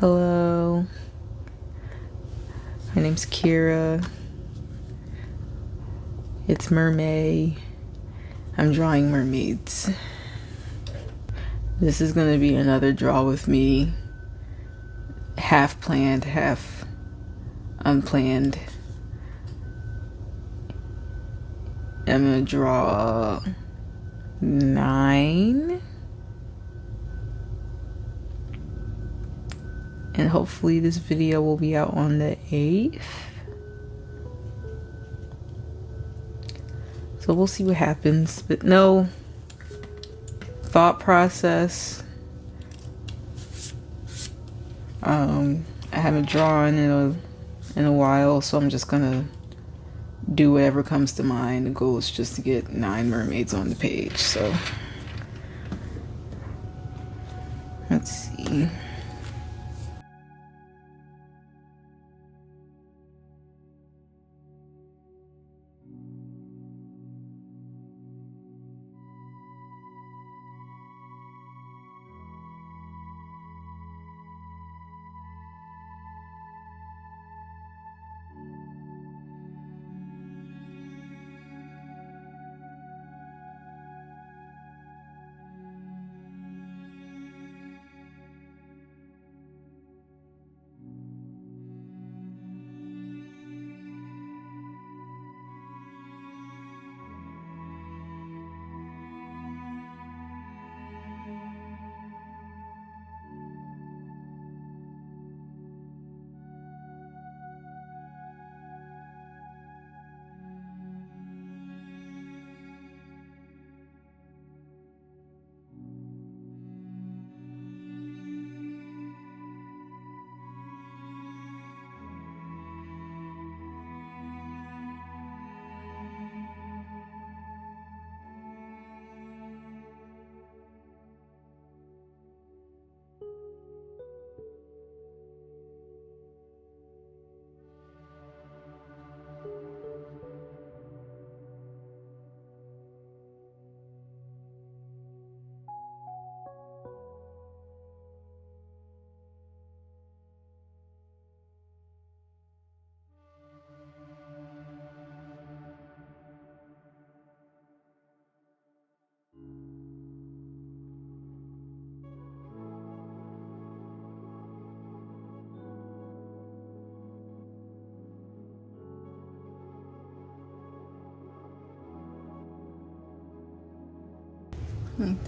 Hello, my name's Kira. It's Mermaid. I'm drawing mermaids. This is gonna be another draw with me. Half planned, half unplanned. I'm gonna draw 9. And hopefully this video will be out on the 8th. So we'll see what happens. But no thought process. I haven't drawn in a while, so I'm just gonna do whatever comes to mind. The goal is just to get 9 mermaids on the page. So let's see.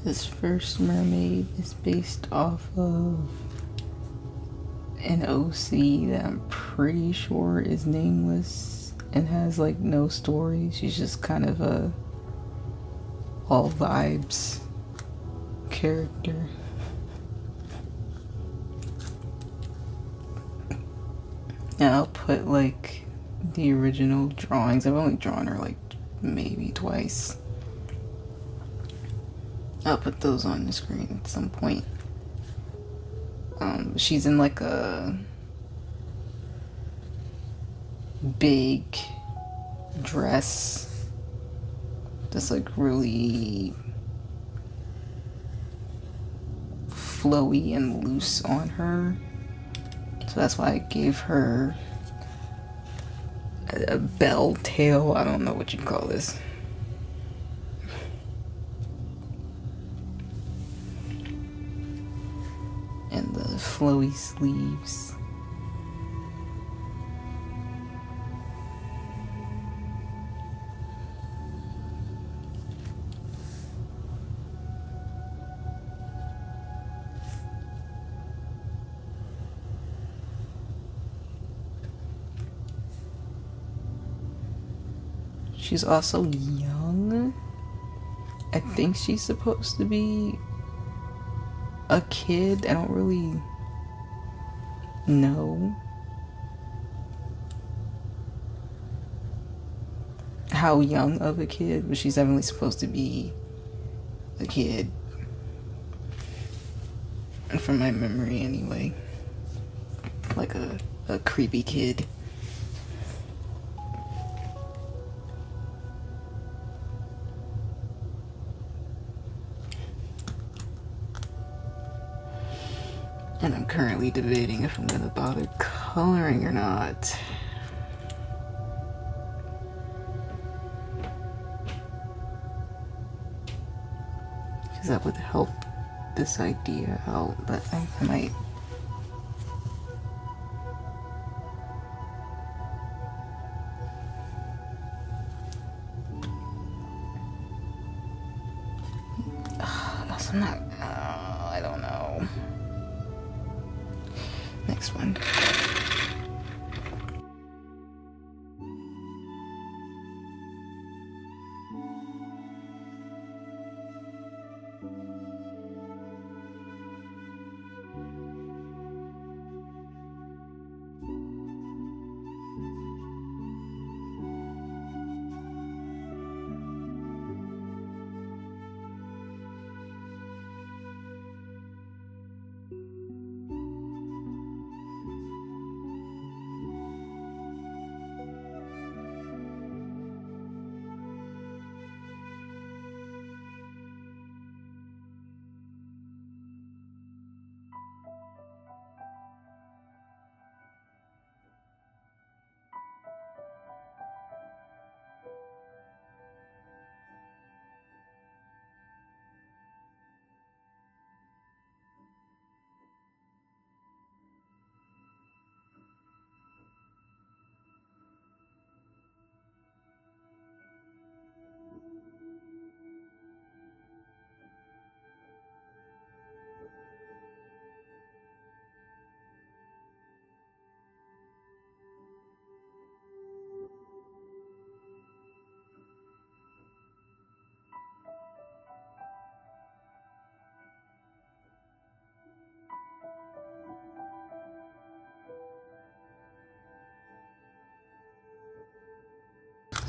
This first mermaid is based off of an OC that I'm pretty sure is nameless and has like no story. She's just kind of a all vibes character. And I'll put like the original drawings. I've only drawn her like maybe twice. I'll put those on the screen at some point. She's in like a big dress that's like really flowy and loose on her. So that's why I gave her a bell tail. I don't know what you call this. And the flowy sleeves. She's also young. I think she's supposed to be a kid. I don't really know how young of a kid, but she's definitely supposed to be a kid from my memory anyway. Like a creepy kid. And I'm currently debating if I'm gonna bother coloring or not. Because that would help this idea out, but I might. I'm not. I don't know. Next one.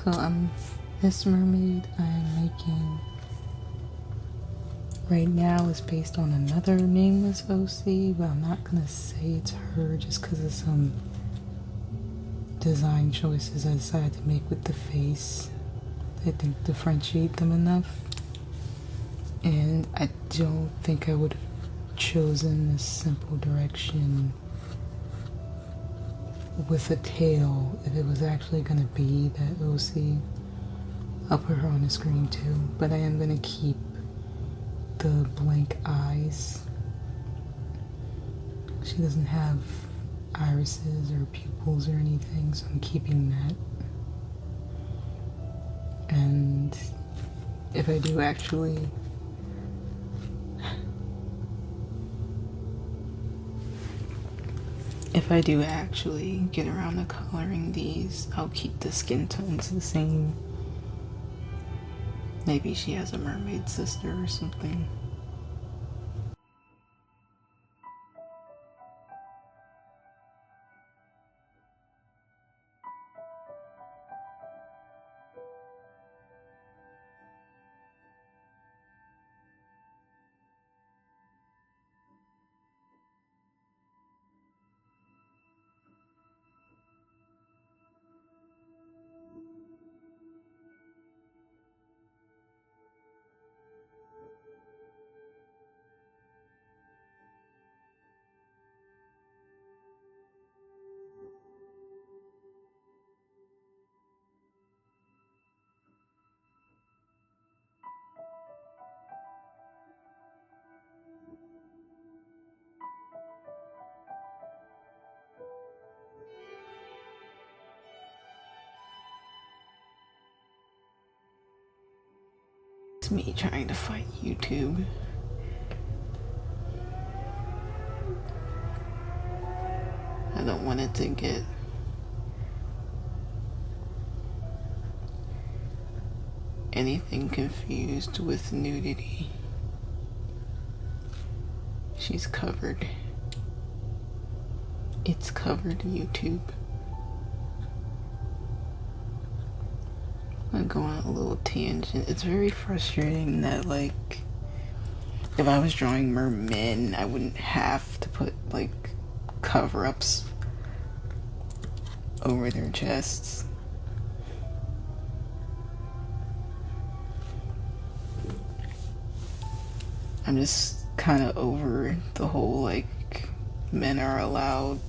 So this mermaid I'm making right now is based on another nameless OC, but I'm not gonna say it's her just because of some design choices I decided to make with the face. I think differentiate them enough, and I don't think I would have chosen this simple direction with a tail if it was actually going to be that OC. I'll put her on the screen too, but I am going to keep the blank eyes. She doesn't have irises or pupils or anything, so I'm keeping that. And if I do actually get around to coloring these, I'll keep the skin tones the same. Maybe she has a mermaid sister or something. It's me trying to fight YouTube. I don't want it to get anything confused with nudity. She's covered. It's covered, YouTube. I'm going on a little tangent. It's very frustrating that, like, if I was drawing mermen, I wouldn't have to put, like, cover-ups over their chests. I'm just kind of over the whole, like, men are allowed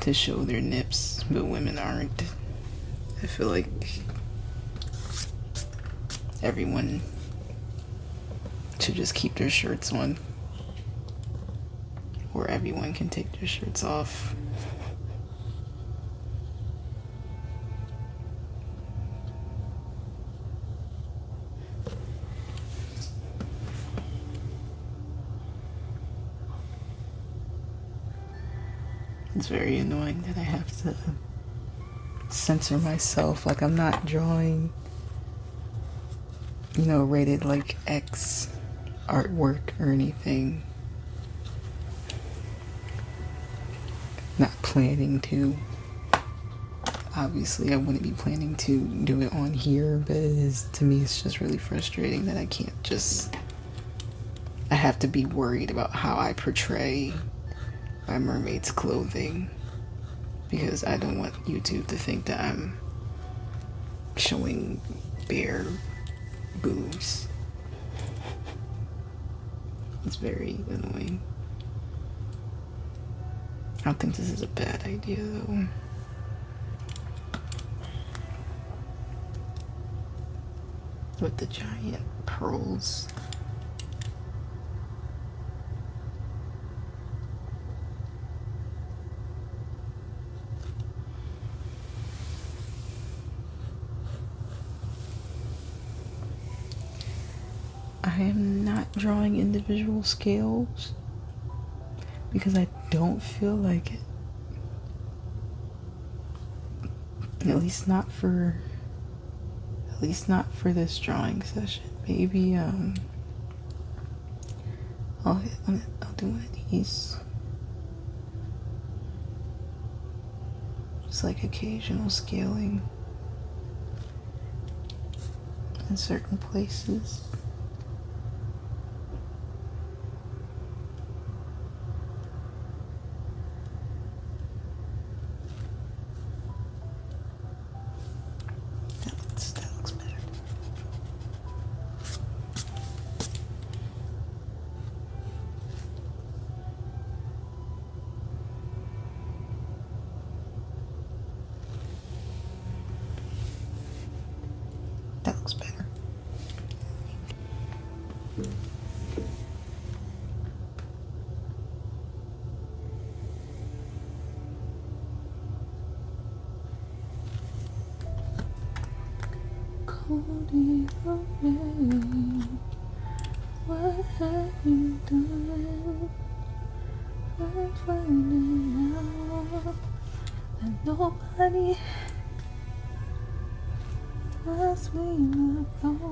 to show their nips, but women aren't. I feel like everyone should just keep their shirts on, or everyone can take their shirts off. It's very annoying that I have to censor myself. Like, I'm not drawing, you know, rated like X artwork or anything. Not planning to. Obviously, I wouldn't be planning to do it on here, but to me, it's just really frustrating that I can't just. I have to be worried about how I portray my mermaid's clothing, because I don't want YouTube to think that I'm showing bare boobs. It's very annoying. I don't think this is a bad idea though. With the giant pearls. I am not drawing individual scales because I don't feel like it. At least not for this drawing session. Maybe I'll do one of these. Just like occasional scaling in certain places. That looks better. That looks better. Cody, what have you done? I'm finding out that nobody was we were going.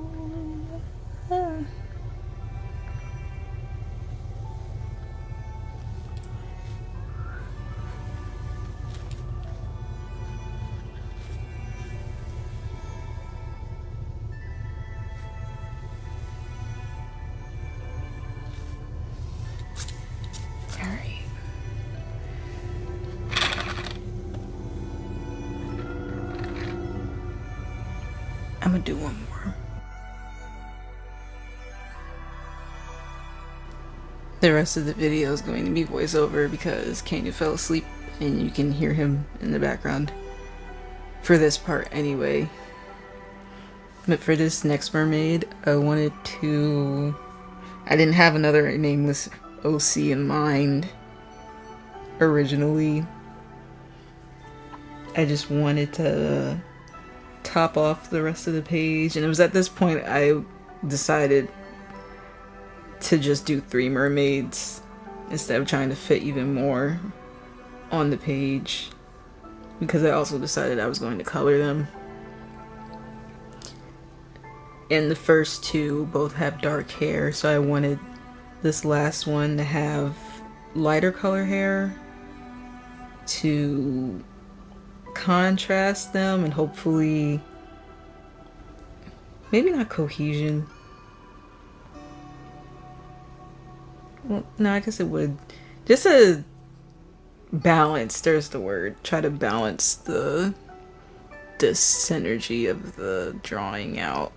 I'm gonna do one more. The rest of the video is going to be voiceover because Kenya fell asleep and you can hear him in the background for this part anyway. But for this next mermaid, I didn't have another nameless OC in mind originally. I just wanted to top off the rest of the page, and it was at this point I decided to just do 3 mermaids instead of trying to fit even more on the page, because I also decided I was going to color them. And the first 2 both have dark hair, so I wanted this last one to have lighter color hair to contrast them and hopefully maybe not cohesion. Well, no, I guess it would. Just a balance, there's the word. Try to balance the synergy of the drawing out.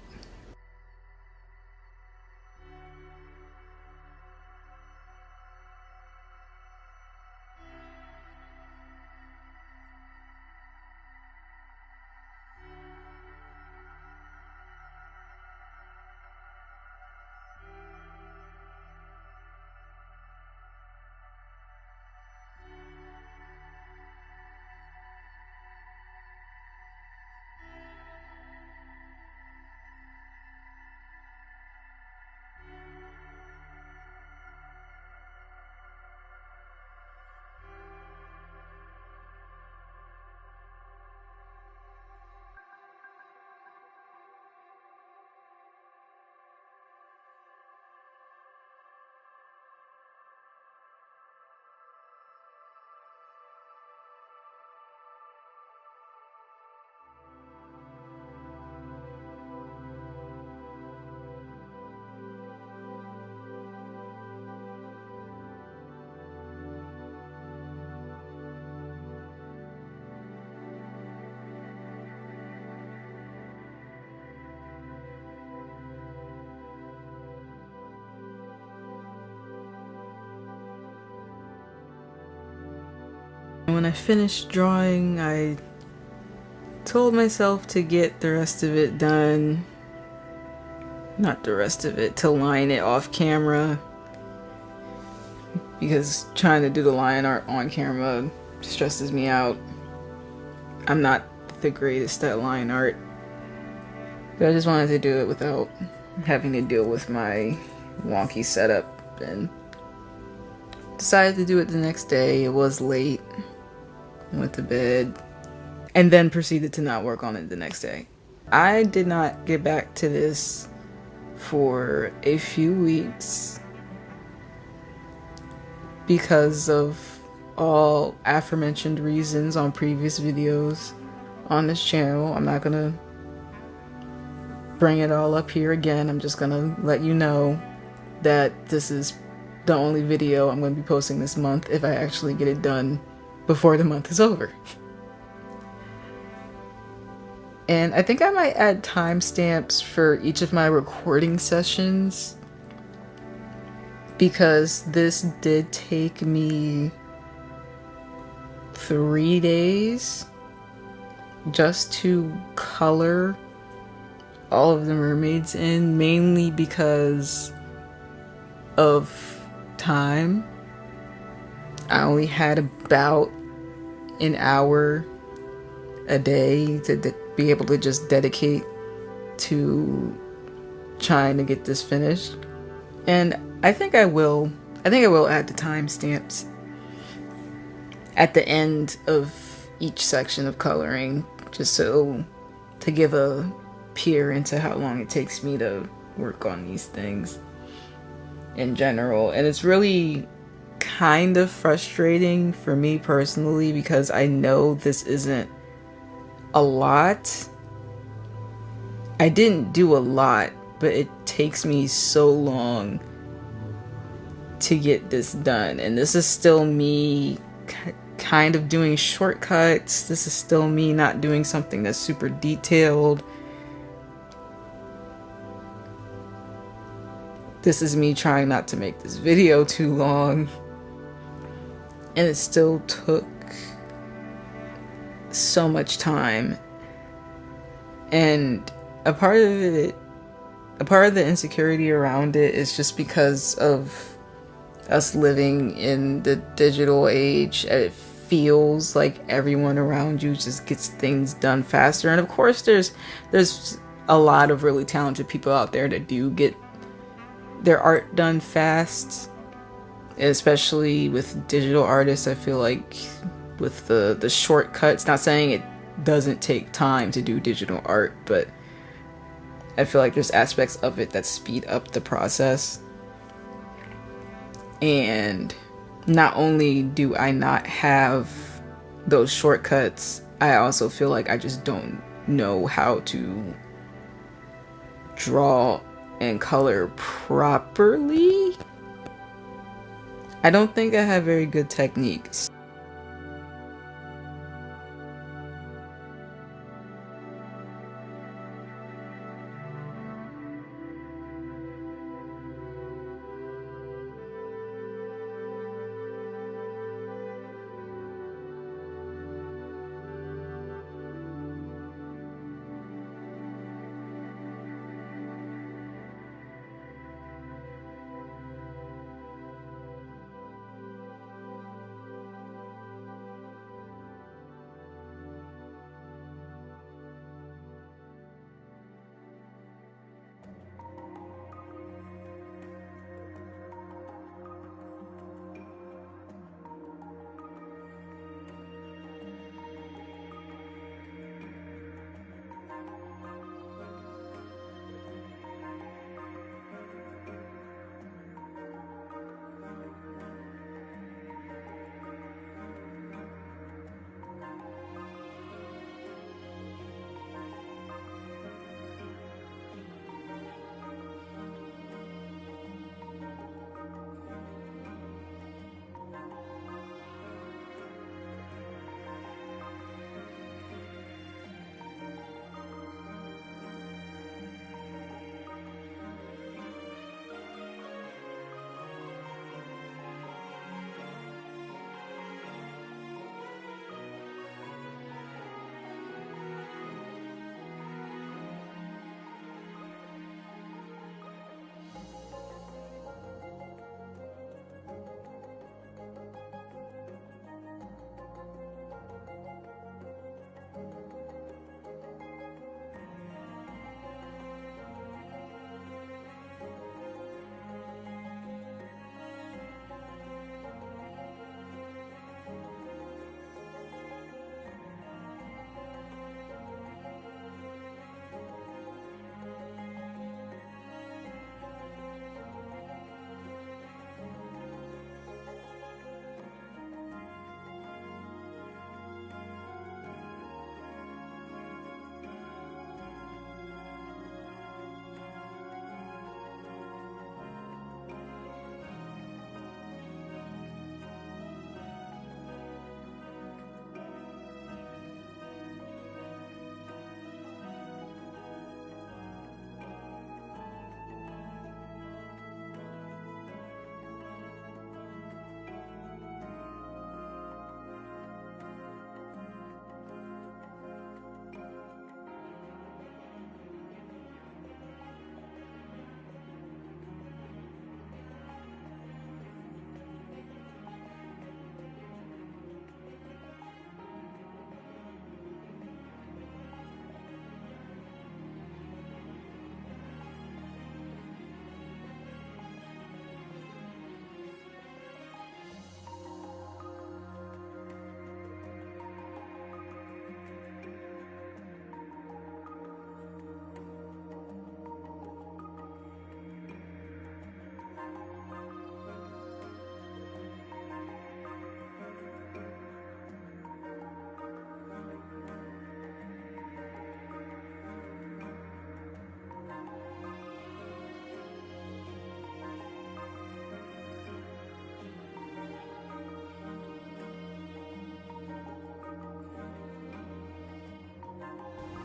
And when I finished drawing, I told myself to get the rest of it done. Not the rest of it, to line it off camera. Because trying to do the line art on camera stresses me out. I'm not the greatest at line art. But I just wanted to do it without having to deal with my wonky setup, and decided to do it the next day. It was late. Went to bed. And then proceeded to not work on it the next day. I did not get back to this for a few weeks because of all aforementioned reasons on previous videos on this channel. I'm not gonna bring it all up here again. I'm just gonna let you know that this is the only video I'm gonna be posting this month if I actually get it done before the month is over. And I think I might add timestamps for each of my recording sessions, because this did take me 3 days just to color all of the mermaids in, mainly because of time. I only had about an hour a day to be able to just dedicate to trying to get this finished. And I think I will add the timestamps at the end of each section of coloring, just so to give a peer into how long it takes me to work on these things in general. And it's really kind of frustrating for me personally, because I know this isn't a lot. I didn't do a lot, but it takes me so long to get this done. And this is still me kind of doing shortcuts. This is still me not doing something that's super detailed. This is me trying not to make this video too long. And it still took so much time. And a part of the insecurity around it is just because of us living in the digital age. It feels like everyone around you just gets things done faster. And of course there's a lot of really talented people out there that do get their art done fast, especially with digital artists. I feel like with the shortcuts, not saying it doesn't take time to do digital art, but I feel like there's aspects of it that speed up the process. And not only do I not have those shortcuts, I also feel like I just don't know how to draw and color properly. I don't think I have very good techniques.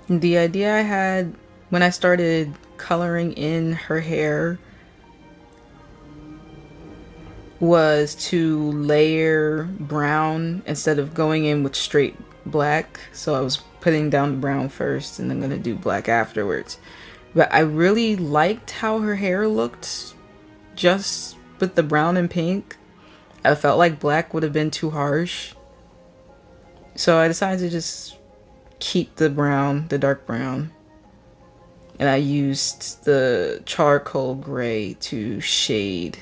The idea I had when I started coloring in her hair was to layer brown instead of going in with straight black. So I was putting down the brown first and then gonna do black afterwards. But I really liked how her hair looked just with the brown and pink. I felt like black would have been too harsh. So I decided to just keep the brown, the dark brown. And I used the charcoal gray to shade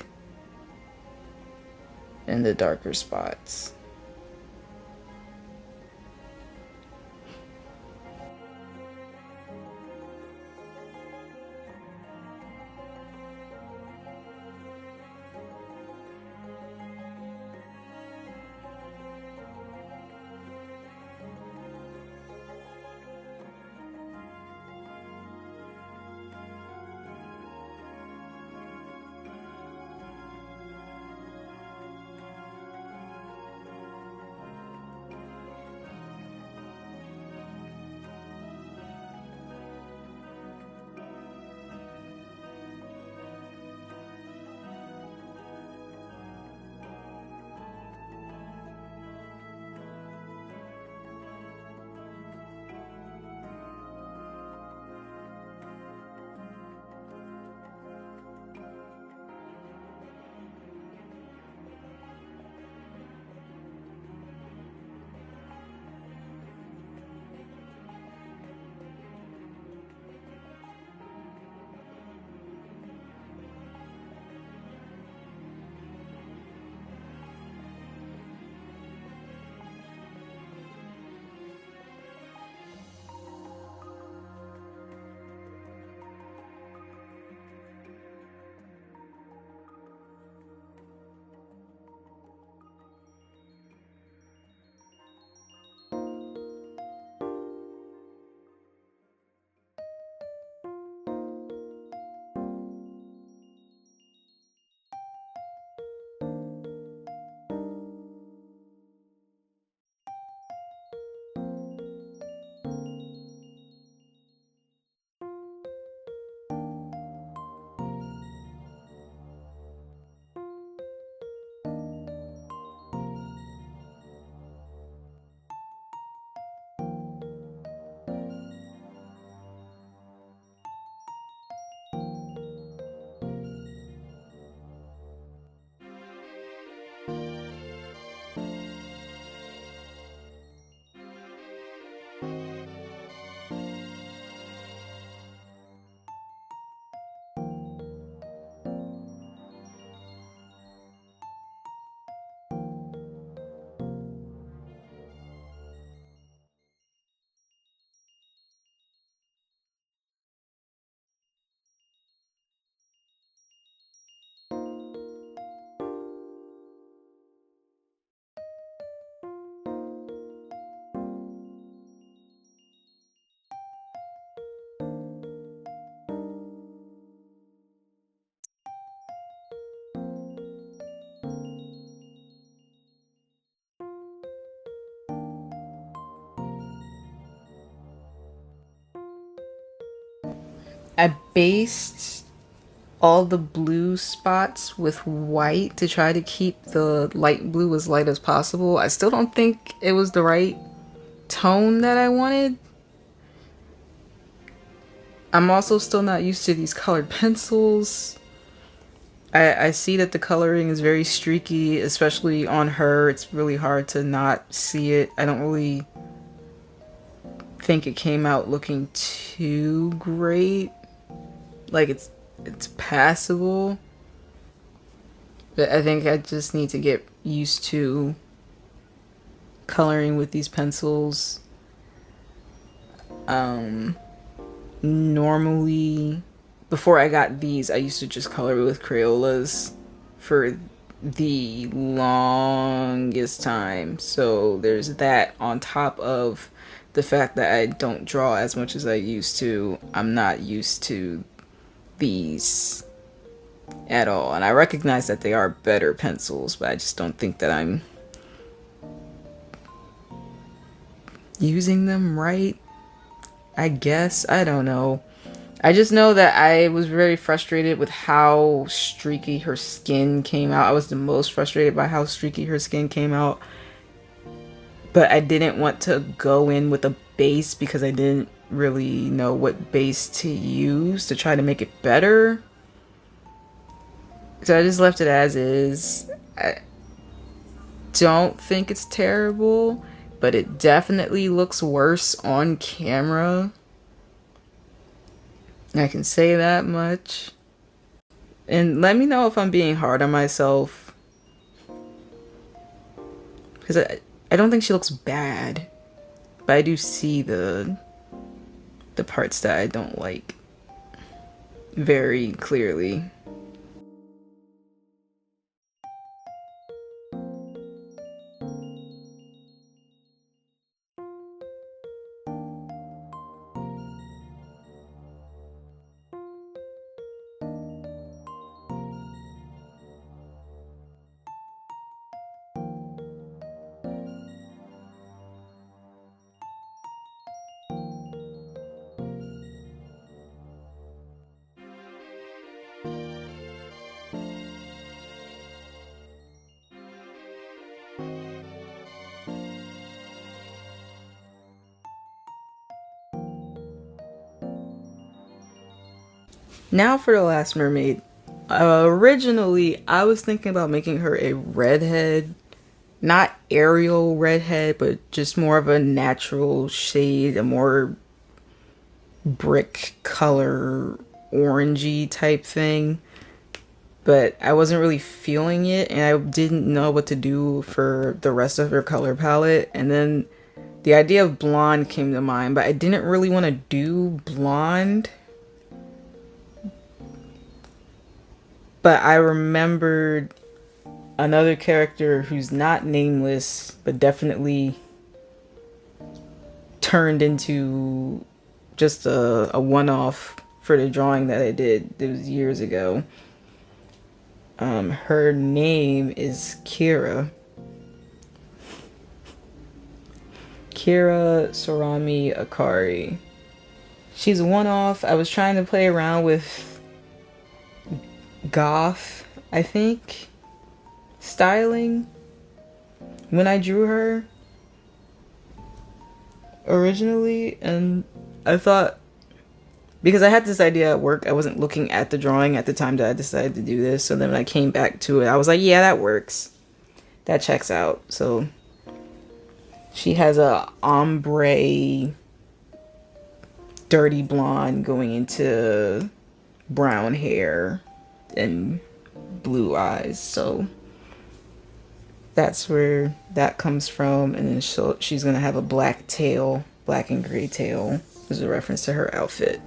in the darker spots. I based all the blue spots with white to try to keep the light blue as light as possible. I still don't think it was the right tone that I wanted. I'm also still not used to these colored pencils. I see that the coloring is very streaky, especially on her. It's really hard to not see it. I don't really think it came out looking too great. Like it's passable. But I think I just need to get used to coloring with these pencils. Normally, before I got these, I used to just color with Crayolas for the longest time. So there's that on top of the fact that I don't draw as much as I used to. I'm not used to these at all. And I recognize that they are better pencils, but I just don't think that I'm using them right. I guess. I don't know. I just know that I was very frustrated with how streaky her skin came out. I was the most frustrated by how streaky her skin came out. But I didn't want to go in with a base because I didn't really know what base to use to try to make it better. So I just left it as is. I don't think it's terrible, but it definitely looks worse on camera. I can say that much. And let me know if I'm being hard on myself. Because I don't think she looks bad. But I do see the parts that I don't like very clearly. Now for the last mermaid. Originally, I was thinking about making her a redhead. Not Ariel redhead, but just more of a natural shade, a more brick color, orangey type thing. But I wasn't really feeling it, and I didn't know what to do for the rest of her color palette. And then the idea of blonde came to mind, but I didn't really want to do blonde. But I remembered another character who's not nameless, but definitely turned into just a one-off for the drawing that I did. It was years ago. Her name is Kira. Kira Sorami Akari. She's a one-off. I was trying to play around with goth, I think, styling when I drew her originally, and I thought, because I had this idea at work, I wasn't looking at the drawing at the time that I decided to do this, so then when I came back to it, I was like, yeah, that works. That checks out. So she has a ombre dirty blonde going into brown hair and blue eyes, so that's where that comes from. And then she's gonna have a black tail, black and gray tail, as a reference to her outfit.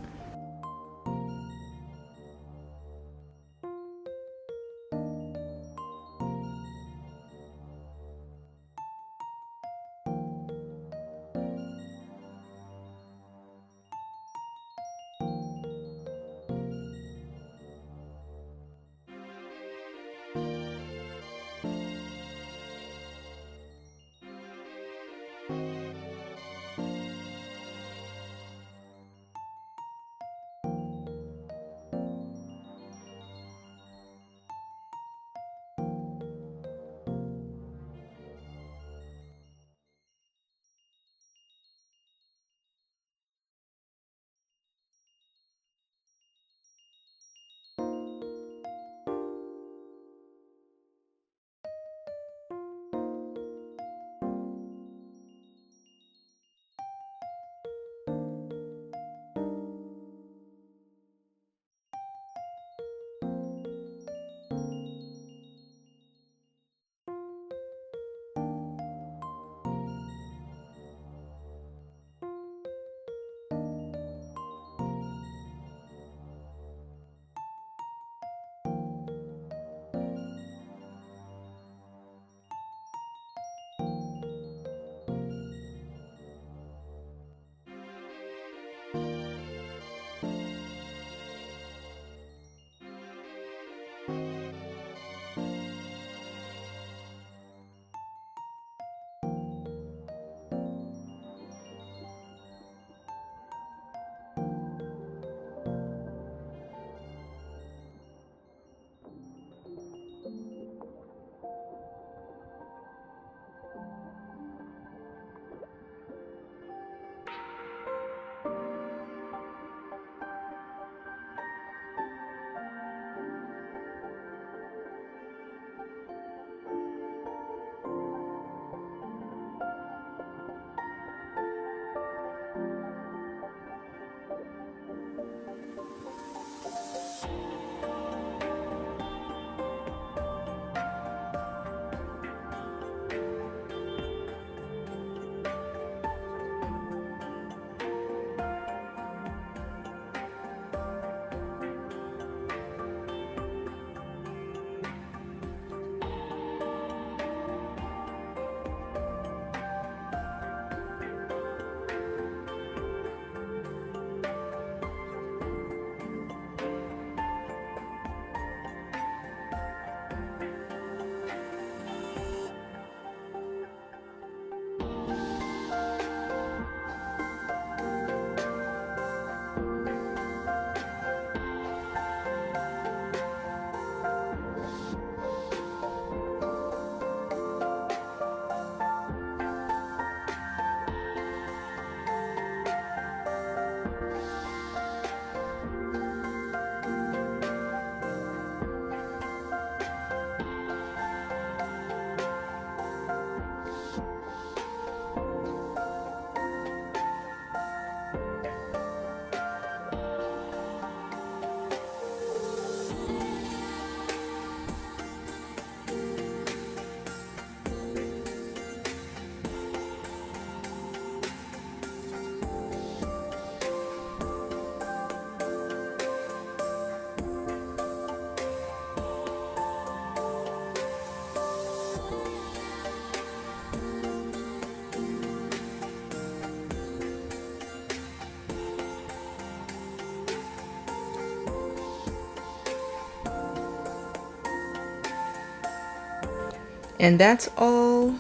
And that's all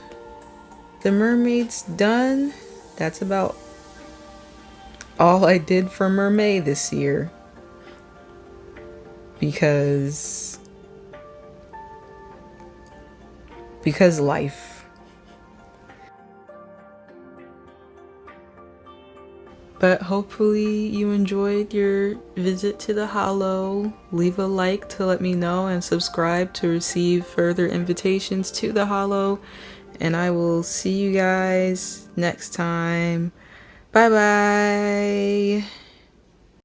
the mermaids done. That's about all I did for Mermaid this year. Because life. But hopefully you enjoyed your visit to the Hollow. Leave a like to let me know and subscribe to receive further invitations to the Hollow. And I will see you guys next time. Bye bye.